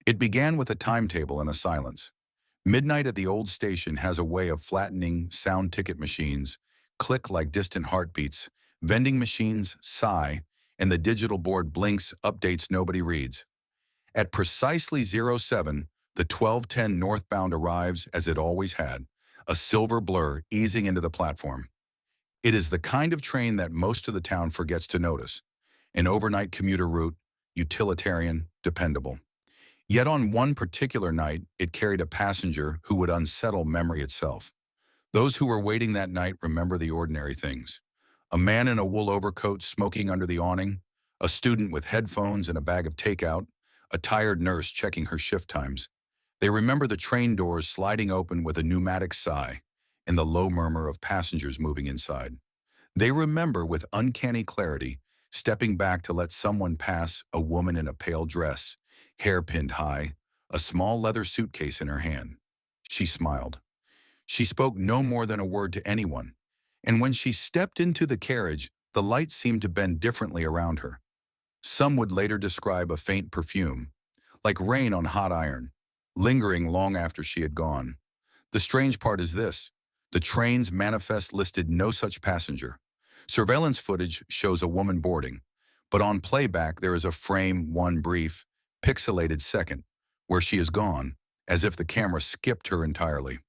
It began with a timetable and a silence. Midnight at the old station has a way of flattening sound ticket machines, click like distant heartbeats, vending machines sigh, and the digital board blinks updates nobody reads. At precisely 07, the 1210 northbound arrives as it always had, a silver blur easing into the platform. It is the kind of train that most of the town forgets to notice. An overnight commuter route, utilitarian, dependable. Yet on one particular night, it carried a passenger who would unsettle memory itself. Those who were waiting that night remember the ordinary things. A man in a wool overcoat smoking under the awning, a student with headphones and a bag of takeout, a tired nurse checking her shift times. They remember the train doors sliding open with a pneumatic sigh and the low murmur of passengers moving inside. They remember with uncanny clarity stepping back to let someone pass, a woman in a pale dress, hair pinned high, a small leather suitcase in her hand. She smiled. She spoke no more than a word to anyone, and when she stepped into the carriage, the light seemed to bend differently around her. Some would later describe a faint perfume, like rain on hot iron, lingering long after she had gone. The strange part is this: the train's manifest listed no such passenger. Surveillance footage shows a woman boarding, but on playback there is a frame, one brief, pixelated second, where she is gone, as if the camera skipped her entirely.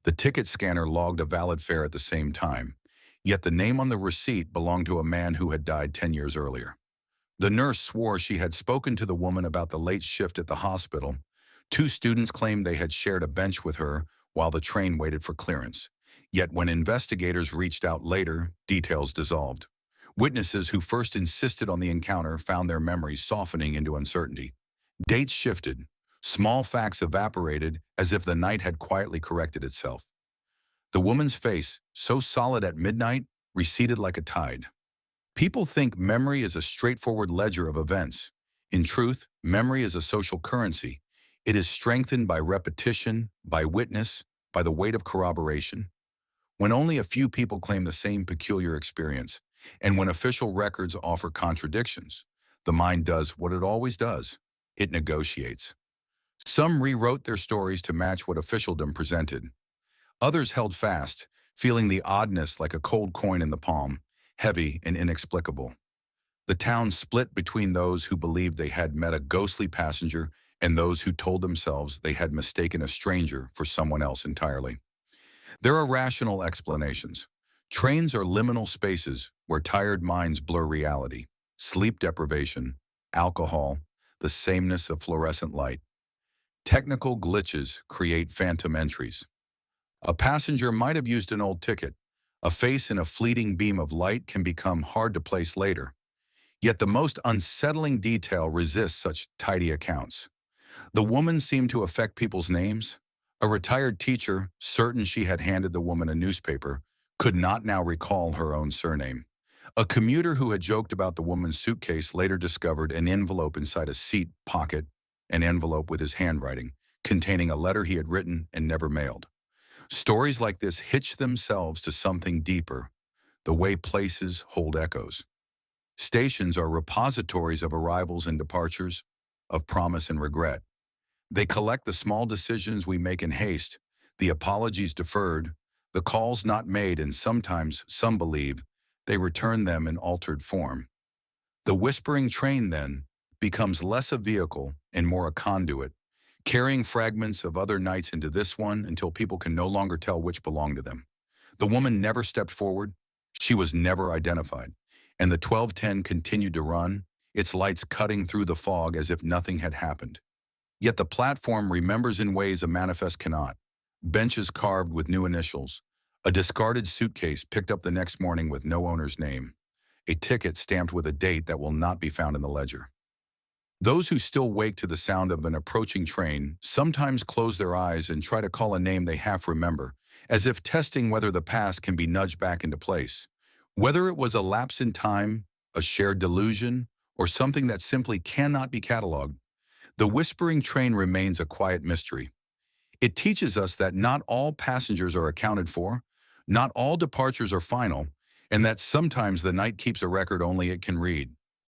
The ticket scanner logged a valid fare at the same time, yet the name on the receipt belonged to a man who had died 10 years earlier. The nurse swore she had spoken to the woman about the late shift at the hospital. Two students claimed they had shared a bench with her while the train waited for clearance. Yet when investigators reached out later, details dissolved. Witnesses who first insisted on the encounter found their memories softening into uncertainty. Dates shifted. Small facts evaporated as if the night had quietly corrected itself. The woman's face, so solid at midnight, receded like a tide. People think memory is a straightforward ledger of events. In truth, memory is a social currency. It is strengthened by repetition, by witness, by the weight of corroboration. When only a few people claim the same peculiar experience, and when official records offer contradictions, the mind does what it always does. It negotiates. Some rewrote their stories to match what officialdom presented. Others held fast, feeling the oddness like a cold coin in the palm, heavy and inexplicable. The town split between those who believed they had met a ghostly passenger and those who told themselves they had mistaken a stranger for someone else entirely. There are rational explanations. Trains are liminal spaces where tired minds blur reality. Sleep deprivation, alcohol, the sameness of fluorescent light. Technical glitches create phantom entries. A passenger might have used an old ticket. A face in a fleeting beam of light can become hard to place later. Yet the most unsettling detail resists such tidy accounts. The woman seemed to affect people's names. A retired teacher, certain she had handed the woman a newspaper, could not now recall her own surname. A commuter who had joked about the woman's suitcase later discovered an envelope inside a seat pocket, an envelope with his handwriting, containing a letter he had written and never mailed. Stories like this hitch themselves to something deeper, the way places hold echoes. Stations are repositories of arrivals and departures, of promise and regret. They collect the small decisions we make in haste, the apologies deferred, the calls not made, and sometimes, some believe, they return them in altered form. The whispering train, then, becomes less a vehicle and more a conduit, carrying fragments of other nights into this one until people can no longer tell which belong to them. The woman never stepped forward. She was never identified. And the 1210 continued to run, its lights cutting through the fog as if nothing had happened. Yet the platform remembers in ways a manifest cannot. Benches carved with new initials, a discarded suitcase picked up the next morning with no owner's name, a ticket stamped with a date that will not be found in the ledger. Those who still wake to the sound of an approaching train sometimes close their eyes and try to call a name they half remember, as if testing whether the past can be nudged back into place. Whether it was a lapse in time, a shared delusion, or something that simply cannot be cataloged, the whispering train remains a quiet mystery. It teaches us that not all passengers are accounted for, not all departures are final, and that sometimes the night keeps a record only it can read.